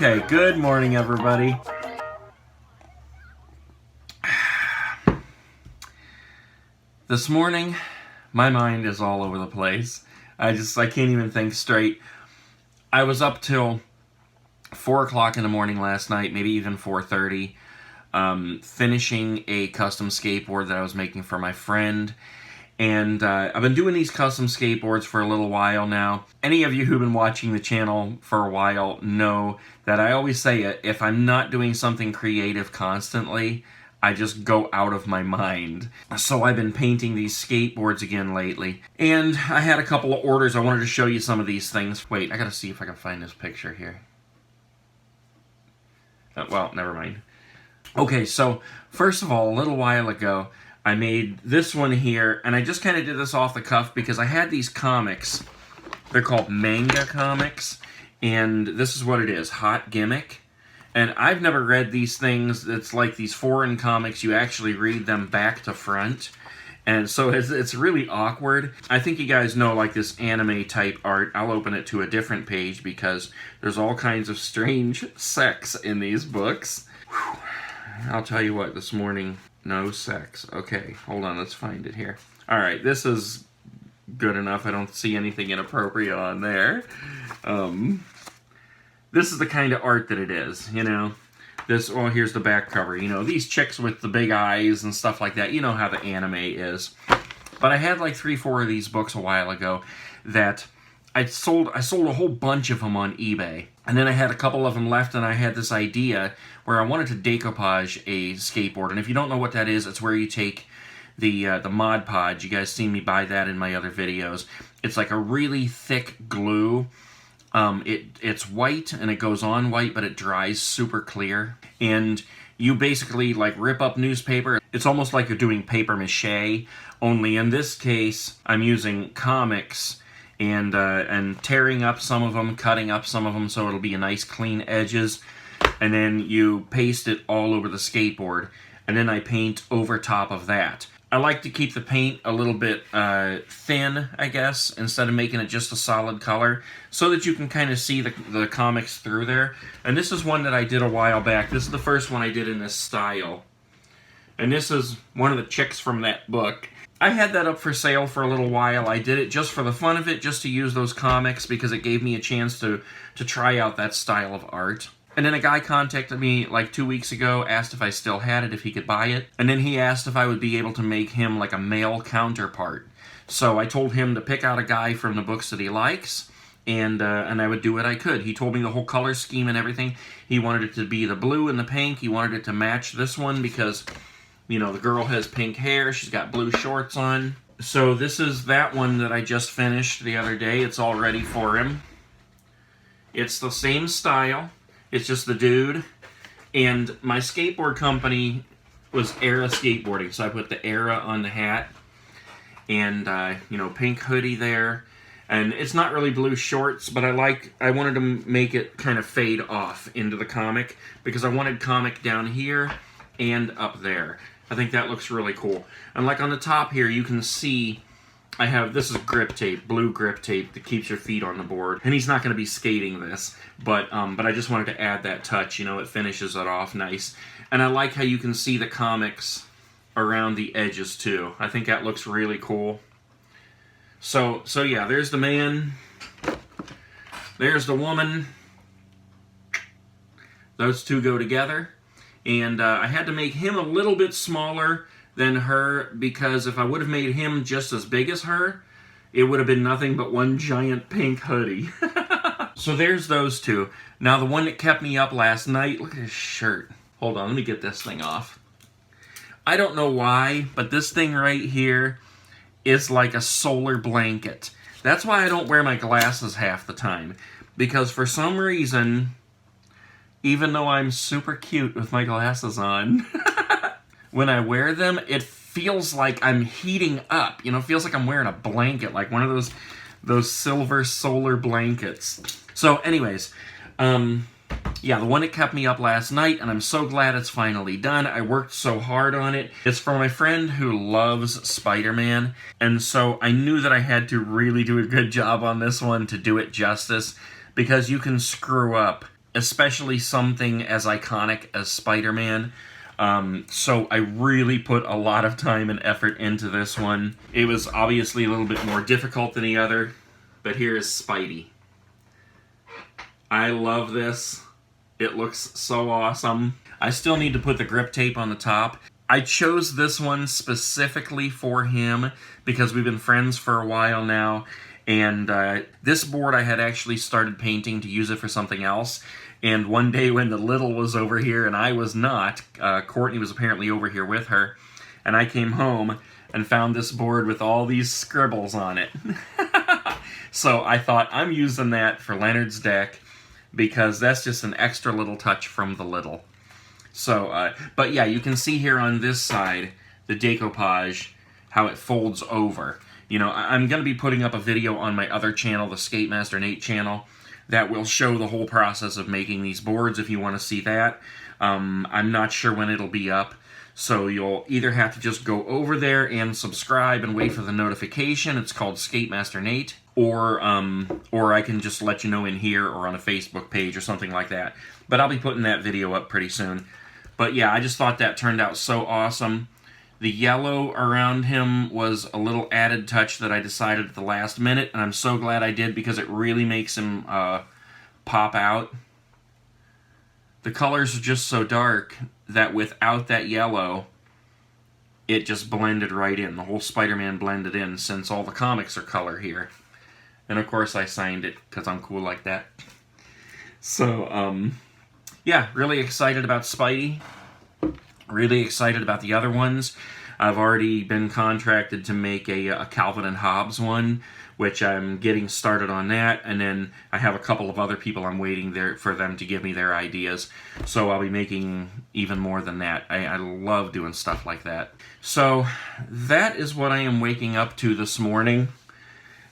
Okay, good morning, everybody. This morning, my mind is all over the place. I can't even think straight. I was up till 4 o'clock in the morning last night, maybe even 4:30, finishing a custom skateboard that I was making for my friend. And I've been doing these custom skateboards for a little while now. Any of you who've been watching the channel for a while know that I always say if I'm not doing something creative constantly, I just go out of my mind. So I've been painting these skateboards again lately. And I had a couple of orders. I wanted to show you some of these things. Wait, I gotta see if I can find this picture here. Well, never mind. Okay, so first of all, a little while ago, I made this one here, and I just kind of did this off the cuff because I had these comics. They're called manga comics, and this is what it is, Hot Gimmick. And I've never read these things. It's like these foreign comics. You actually read them back to front. And so it's really awkward. I think you guys know, like, this anime type art. I'll open it to a different page because there's all kinds of strange sex in these books. Whew. I'll tell you what, this morning, no sex. Okay, hold on, let's find it here. Alright, this is good enough. I don't see anything inappropriate on there. This is the kind of art that it is, you know. Well, here's the back cover. You know, these chicks with the big eyes and stuff like that. You know how the anime is. But I had like 3-4 of these books a while ago that I sold a whole bunch of them on eBay. And then I had a couple of them left, and I had this idea where I wanted to decoupage a skateboard. And if you don't know what that is, it's where you take the Mod Podge. You guys seen me buy that in my other videos. It's like a really thick glue. It's white, and it goes on white, but it dries super clear. And you basically, like, rip up newspaper. It's almost like you're doing paper mache, only in this case, I'm using comics and tearing up some of them, cutting up some of them so it'll be a nice clean edges. And then you paste it all over the skateboard. And then I paint over top of that. I like to keep the paint a little bit thin, I guess, instead of making it just a solid color, so that you can kind of see the comics through there. And this is one that I did a while back. This is the first one I did in this style. And this is one of the chicks from that book. I had that up for sale for a little while. I did it just for the fun of it, just to use those comics, because it gave me a chance to try out that style of art. And then a guy contacted me like 2 weeks ago, asked if I still had it, if he could buy it. And then he asked if I would be able to make him like a male counterpart. So I told him to pick out a guy from the books that he likes, and I would do what I could. He told me the whole color scheme and everything. He wanted it to be the blue and the pink. He wanted it to match this one because, you know, the girl has pink hair. She's got blue shorts on. So this is that one that I just finished the other day. It's all ready for him. It's the same style. It's just the dude, and my skateboard company was Era Skateboarding, so I put the Era on the hat, and, you know, pink hoodie there, and it's not really blue shorts, but I wanted to make it kind of fade off into the comic, because I wanted comic down here and up there. I think that looks really cool. And like on the top here, you can see this is grip tape, blue grip tape that keeps your feet on the board. And he's not going to be skating this, but I just wanted to add that touch, you know, it finishes it off nice. And I like how you can see the comics around the edges too. I think that looks really cool. So yeah, there's the man. There's the woman. Those two go together. And I had to make him a little bit smaller than her, because if I would have made him just as big as her, it would have been nothing but one giant pink hoodie. So there's those two. Now the one that kept me up last night, look at his shirt. Hold on, let me get this thing off. I don't know why, but this thing right here is like a solar blanket. That's why I don't wear my glasses half the time, because for some reason, even though I'm super cute with my glasses on, when I wear them, it feels like I'm heating up. You know, it feels like I'm wearing a blanket, like one of those silver solar blankets. So anyways, yeah, the one that kept me up last night, and I'm so glad it's finally done. I worked so hard on it. It's for my friend who loves Spider-Man, and so I knew that I had to really do a good job on this one to do it justice, because you can screw up especially something as iconic as Spider-Man. So I really put a lot of time and effort into this one. It was obviously a little bit more difficult than the other, but here is Spidey. I love this. It looks so awesome. I still need to put the grip tape on the top. I chose this one specifically for him because we've been friends for a while now, and this board I had actually started painting to use it for something else. And one day when the little was over here and I was not, Courtney was apparently over here with her, and I came home and found this board with all these scribbles on it. So I thought, I'm using that for Leonard's deck because that's just an extra little touch from the little. So, but yeah, you can see here on this side, the decoupage, how it folds over. You know, I'm going to be putting up a video on my other channel, the Skate Master Nate channel, that will show the whole process of making these boards if you want to see that. I'm not sure when it'll be up, so you'll either have to just go over there and subscribe and wait for the notification. It's called Skate Master Nate, or I can just let you know in here or on a Facebook page or something like that. But I'll be putting that video up pretty soon. But yeah, I just thought that turned out so awesome. The yellow around him was a little added touch that I decided at the last minute, and I'm so glad I did because it really makes him pop out. The colors are just so dark that without that yellow, it just blended right in. The whole Spider-Man blended in since all the comics are color here. And of course I signed it because I'm cool like that. So, yeah, really excited about Spidey. Really excited about the other ones. I've already been contracted to make a Calvin and Hobbes one, which I'm getting started on that, and then I have a couple of other people I'm waiting there for them to give me their ideas. So I'll be making even more than that. I love doing stuff like that. So that is what I am waking up to this morning,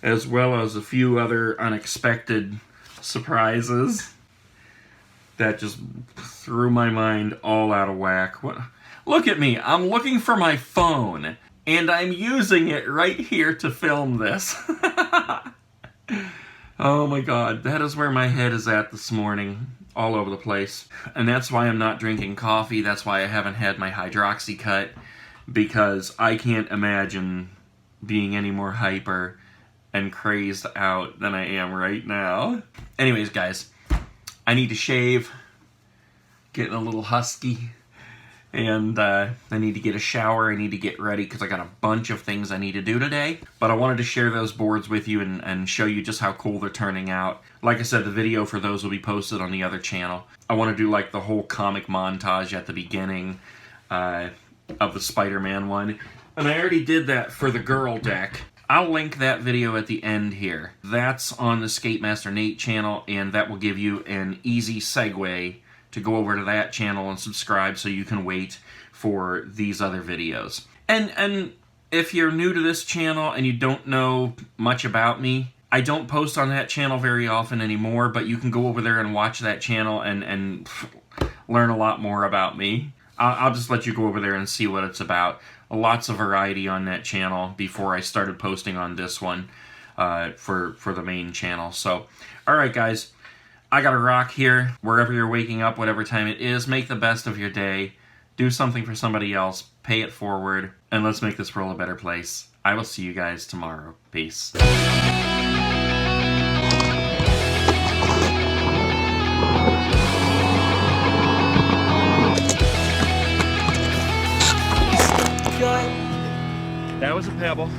as well as a few other unexpected surprises that just threw my mind all out of whack. What? Look at me, I'm looking for my phone, and I'm using it right here to film this. Oh my god, that is where my head is at this morning, all over the place. And that's why I'm not drinking coffee, that's why I haven't had my Hydroxy cut, because I can't imagine being any more hyper and crazed out than I am right now. Anyways, guys, I need to shave, getting a little husky, and I need to get a shower. I need to get ready because I got a bunch of things I need to do today. But I wanted to share those boards with you and show you just how cool they're turning out. Like I said, the video for those will be posted on the other channel. I want to do like the whole comic montage at the beginning of the Spider-Man one. And I already did that for the girl deck. I'll link that video at the end here. That's on the Skate Master Nate channel, and that will give you an easy segue to go over to that channel and subscribe so you can wait for these other videos. And if you're new to this channel and you don't know much about me, I don't post on that channel very often anymore, but you can go over there and watch that channel and learn a lot more about me. I'll just let you go over there and see what it's about. Lots of variety on that channel before I started posting on this one for the main channel. So, alright guys, I gotta rock here. Wherever you're waking up, whatever time it is, make the best of your day. Do something for somebody else. Pay it forward. And let's make this world a better place. I will see you guys tomorrow. Peace. That was a pebble.